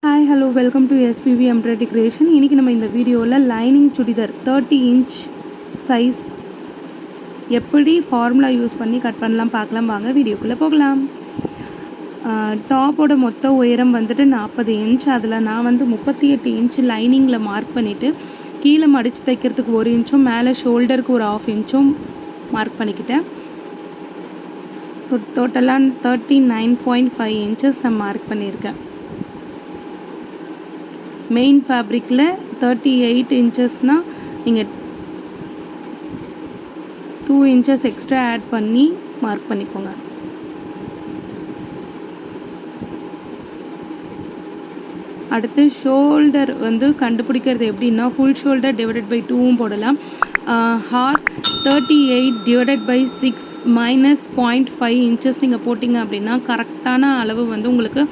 Hi hello welcome to SPB embroidery creation. இன்றைக்கி நம்ம இந்த வீடியோவில் லைனிங் சுடிதார் 30 இன்ச் சைஸ் எப்படி ஃபார்முலா யூஸ் பண்ணி கட் பண்ணலாம் பார்க்கலாம். வாங்க வீடியோக்குள்ளே போகலாம். டாப்போட மொத்த உயரம் வந்துட்டு 40 இன்ச். அதில் நான் வந்து 38 இன்ச் லைனிங்கில் மார்க் பண்ணிவிட்டு கீழே மடித்து தைக்கிறதுக்கு 1 இன்ச்சும் மேலே ஷோல்டருக்கு ஒரு 1/2 இன்ச்சும் மார்க் பண்ணிக்கிட்டேன். ஸோ டோட்டலாக 39.5 இன்ச்சஸ் நான் மார்க் பண்ணியிருக்கேன். மெயின் ஃபேப்ரிக்கில் 38 இன்ச்சஸ்னால் நீங்கள் 2 இன்ச்சஸ் எக்ஸ்ட்ரா ஆட் பண்ணி மார்க் பண்ணிக்கோங்க. அடுத்து ஷோல்டர் வந்து கண்டுபிடிக்கிறது எப்படின்னா ஃபுல் ஷோல்டர் டிவைடட் பை 2வும் போடலாம். ஹார்ட் 38 டிவைடட் பை 6 மைனஸ் 0.5 இன்ச்சஸ் நீங்கள் போட்டிங்க அப்படின்னா கரெக்டான அளவு வந்து உங்களுக்கு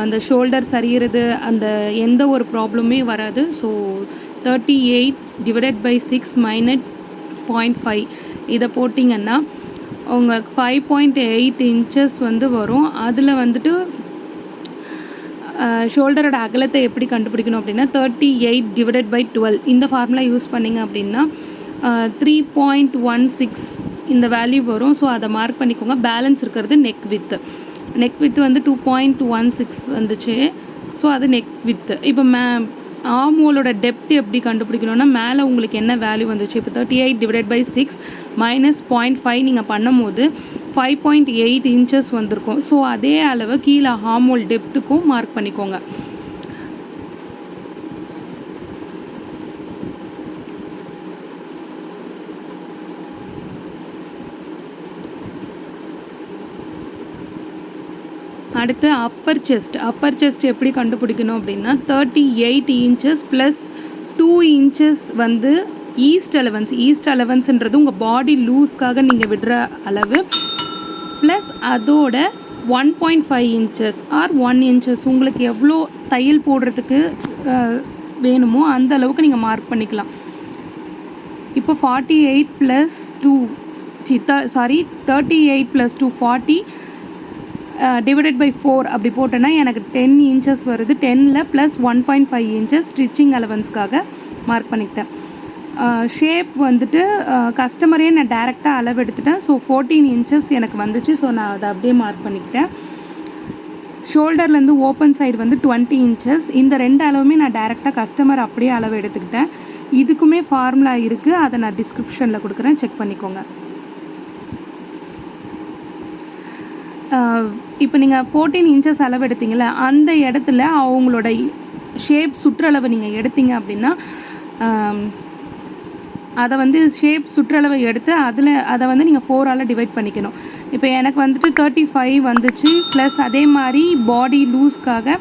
அந்த ஷோல்டர் சரியிறது அந்த எந்த ஒரு ப்ராப்ளமே வராது. ஸோ 38 டிவைடட் பை 6 மைனஸ் 0.5 இதை போட்டிங்கன்னா உங்களுக்கு 5.8 இன்ச்சஸ் வந்து வரும். அதில் வந்துட்டு ஷோல்டரோட அகலத்தை எப்படி கண்டுபிடிக்கணும் அப்படின்னா 38 டிவைடட் பை 12 இந்த ஃபார்முலா யூஸ் பண்ணிங்க அப்படின்னா 3.16 இந்த வேல்யூ வரும். ஸோ அதை மார்க் பண்ணிக்கோங்க. பேலன்ஸ் இருக்கிறது நெக் வித்து வந்து 2.16 வந்துச்சு. ஸோ அது நெக் வித்து. இப்போ ஆமோலோட டெப்த் எப்படி கண்டுபிடிக்கணும்னா மேலே உங்களுக்கு என்ன வேல்யூ வந்துச்சு. இப்போ 38 டிவைடட் பை 6 மைனஸ் 0.5 நீங்கள் பண்ணும்போது 5.8 இன்ச்சஸ் வந்திருக்கும். ஸோ அதே அளவு கீழே ஆமோல் டெப்த்துக்கும் மார்க் பண்ணிக்கோங்க. அடுத்து அப்பர் செஸ்ட் எப்படி கண்டுபிடிக்கணும் அப்படின்னா 38 இன்ச்சஸ் ப்ளஸ் 2 இன்ச்சஸ் வந்து ஈஸ்ட் அலவன்ஸ்ன்றது உங்கள் பாடி லூஸ்க்காக நீங்கள் விடுற அளவு ப்ளஸ் அதோட 1.5 இன்ச்சஸ் ஆர் 1 இன்ச்சஸ் உங்களுக்கு எவ்வளோ தையல் போடுறதுக்கு வேணுமோ அந்த அளவுக்கு நீங்கள் மார்க் பண்ணிக்கலாம். இப்போ 38 ப்ளஸ் 2 40 டிவைடட் பை 4 அப்படி போட்டேன்னா எனக்கு 10 இன்ச்சஸ் வருது. 10ல் ப்ளஸ் 1.5 இன்ச்சஸ் ஸ்டிச்சிங் அலவன்ஸ்க்காக மார்க் பண்ணிக்கிட்டேன். ஷேப் வந்துட்டு கஸ்டமரே நான் டேரெக்டாக அளவு எடுத்துட்டேன். ஸோ 14 இன்ச்சஸ் எனக்கு வந்துச்சு. ஸோ நான் அதை அப்படியே மார்க் பண்ணிக்கிட்டேன். ஷோல்டர்லேருந்து ஓப்பன் சைடு வந்து 20 இன்ச்சஸ். இந்த ரெண்டு அளவுமே நான் டேரெக்டாக கஸ்டமர் அப்படியே அளவு எடுத்துக்கிட்டேன். இதுக்குமே ஃபார்முலா இருக்குது, அதை நான் டிஸ்கிரிப்ஷனில் கொடுக்குறேன், செக் பண்ணிக்கோங்க. இப்போ நீங்கள் 14 இன்ச்சஸ் அளவு எடுத்தீங்களா அந்த இடத்துல அவங்களோட ஷேப் சுற்றளவு நீங்கள் எடுத்தீங்க அப்படின்னா அதை வந்து ஷேப் சுற்றளவை எடுத்து அதை வந்து நீங்கள் 4ஆல் டிவைட் பண்ணிக்கணும். இப்போ எனக்கு வந்துட்டு 35 வந்துச்சு. ப்ளஸ் அதே மாதிரி பாடி லூஸ்க்காக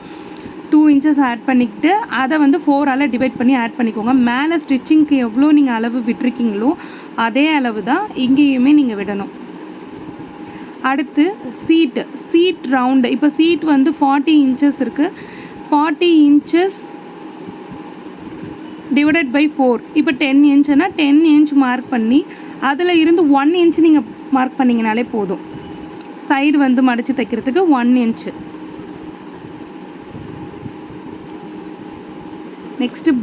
2 இன்ச்சஸ் ஆட் பண்ணிக்கிட்டு அதை வந்து 4ஆல் டிவைட் பண்ணி ஆட் பண்ணிக்கோங்க. மேலே ஸ்டிச்சிங்க்கு எவ்வளோ நீங்கள் அளவு விட்டுருக்கீங்களோ அதே அளவு தான் இங்கேயுமே நீங்கள் விடணும். அடுத்து சீட் ரவுண்டு. இப்போ சீட் வந்து 40 இன்ச்சஸ் இருக்குது. 40 இன்ச்சஸ் டிவைடட் பை 4 இப்போ 10 இன்ச்சுனா 10 இன்ச் மார்க் பண்ணி அதில் இருந்து 1 இன்ச் நீங்கள் மார்க் பண்ணிங்கனாலே போதும். சைடு வந்து மடித்து தைக்கிறதுக்கு 1 இன்ச்சு. நெக்ஸ்ட்டு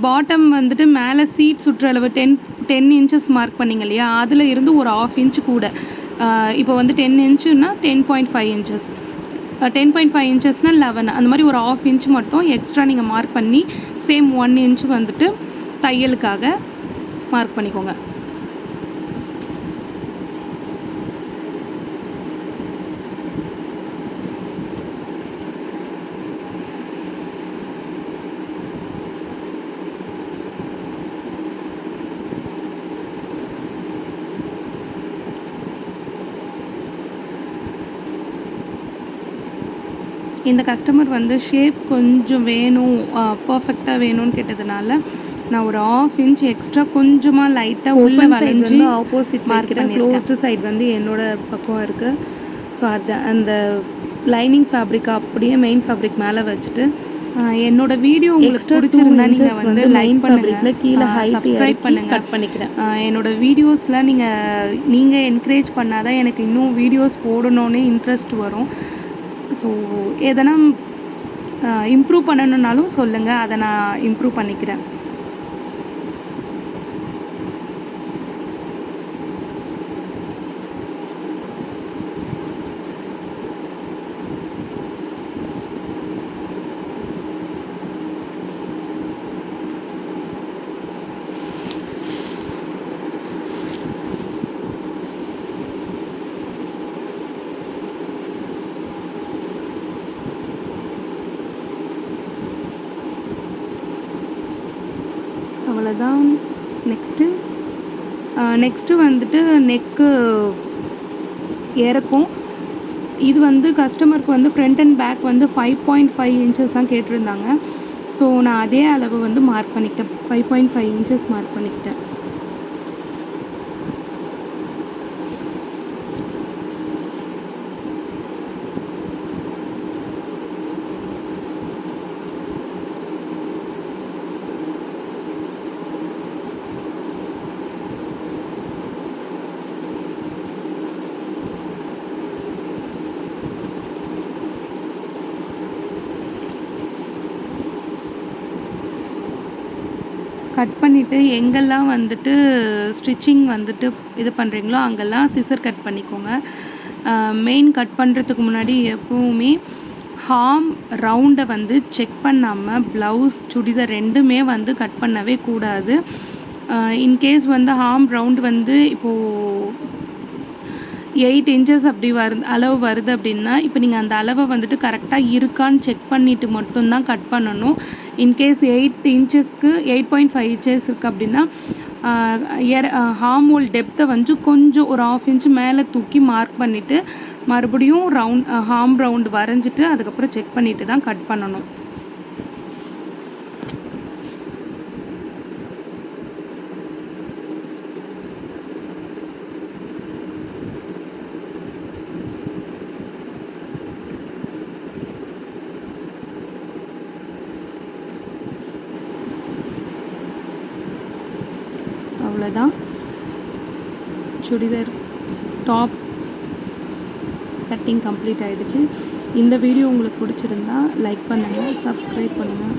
பாட்டம் வந்துட்டு மேலே சீட் சுற்றளவு 10 இன்ச்சஸ் மார்க் பண்ணிங்க இல்லையா, அதில் இருந்து ஒரு 1/2 இன்ச்சு கூட. இப்போ வந்து 10 இன்ச்சுன்னா 10.5 இன்ச்சஸ், 10.5 இன்ச்சஸ்னால் 11, அந்த மாதிரி ஒரு 1/2 இன்ச் மட்டும் எக்ஸ்ட்ரா நீங்கள் மார்க் பண்ணி சேம் 1 இன்ச்சு வந்துட்டு தையலுக்காக மார்க் பண்ணிக்கோங்க. இந்த கஸ்டமர் வந்து ஷேப் கொஞ்சம் வேணும், பர்ஃபெக்டாக வேணும்னு கேட்டதுனால நான் ஒரு 1/2 இன்ச் எக்ஸ்ட்ரா கொஞ்சமாக லைட்டாக உள்ள வளைஞ்சு ஆப்போசிட் மார்க் பண்ணி க்ளோஸ்டு சைடு வந்து என்னோடய பக்கம் இருக்குது. ஸோ அந்த லைனிங் ஃபேப்ரிக் அப்படியே மெயின் ஃபேப்ரிக் மேலே வச்சுட்டு என்னோட வீடியோ உங்களுக்கு பிடிச்சிருந்தா நீங்கள் வந்து லைன் பண்ணுங்கள், கீழே சப்ஸ்கிரைப் பண்ணுங்கள், கட் பண்ணிக்கிறேன். என்னோட வீடியோஸில் நீங்கள் என்கரேஜ் பண்ணாதான் எனக்கு இன்னும் வீடியோஸ் போடணுன்னு இன்ட்ரெஸ்ட் வரும். ஸோ எதனா இம்ப்ரூவ் பண்ணணுன்னாலும் சொல்லுங்கள், அதை நான் இம்ப்ரூவ் பண்ணிக்கிறேன். அவ்வளோதான். நெக்ஸ்ட்டு வந்துட்டு நெக்கு இறக்கும். இது வந்து கஸ்டமருக்கு வந்து ஃப்ரண்ட் அண்ட் பேக் வந்து 5.5 இன்ச்சஸ் தான் கேட்டிருந்தாங்க. ஸோ நான் அதே அளவு வந்து மார்க் பண்ணிக்கிட்டேன், 5.5 இன்ச்சஸ் மார்க் பண்ணிக்கிட்டேன். கட் பண்ணிவிட்டு எங்கெல்லாம் வந்துட்டு ஸ்டிச்சிங் வந்துட்டு இது பண்ணுறீங்களோ அங்கெல்லாம் சிசர் கட் பண்ணிக்கோங்க. மெயின் கட் பண்ணுறதுக்கு முன்னாடி எப்போவுமே ஹார்ம் ரவுண்டை வந்து செக் பண்ணாமல் ப்ளவுஸ் சுடிதார் ரெண்டுமே வந்து கட் பண்ணவே கூடாது. இன்கேஸ் வந்து ஹார்ம் ரவுண்டு வந்து இப்போது 8 இன்ச்சஸ் அப்படி அளவு வருது அப்படின்னா, இப்போ நீங்கள் அந்த அளவை வந்துட்டு கரெக்டாக இருக்கான்னு செக் பண்ணிவிட்டு மட்டும்தான் கட் பண்ணணும். இன்கேஸ் 8 இன்ச்சஸ்க்கு 8.5 இன்ச்சஸ் இருக்குது அப்படின்னா ஹார்ம் ஹோல் டெப்த்தை வந்து கொஞ்சம் ஒரு 1/2 இன்ச்சு மேலே தூக்கி மார்க் பண்ணிவிட்டு மறுபடியும் ஹார்ம் ரவுண்டு வரைஞ்சிட்டு அதுக்கப்புறம் செக் பண்ணிவிட்டு தான் கட் பண்ணணும். அவ்வளோதான், சுடிதார் டாப் கட்டிங் கம்ப்ளீட் ஆகிடுச்சு. இந்த வீடியோ உங்களுக்கு பிடிச்சிருந்தா லைக் பண்ணுங்கள், சப்ஸ்கிரைப் பண்ணுங்கள்.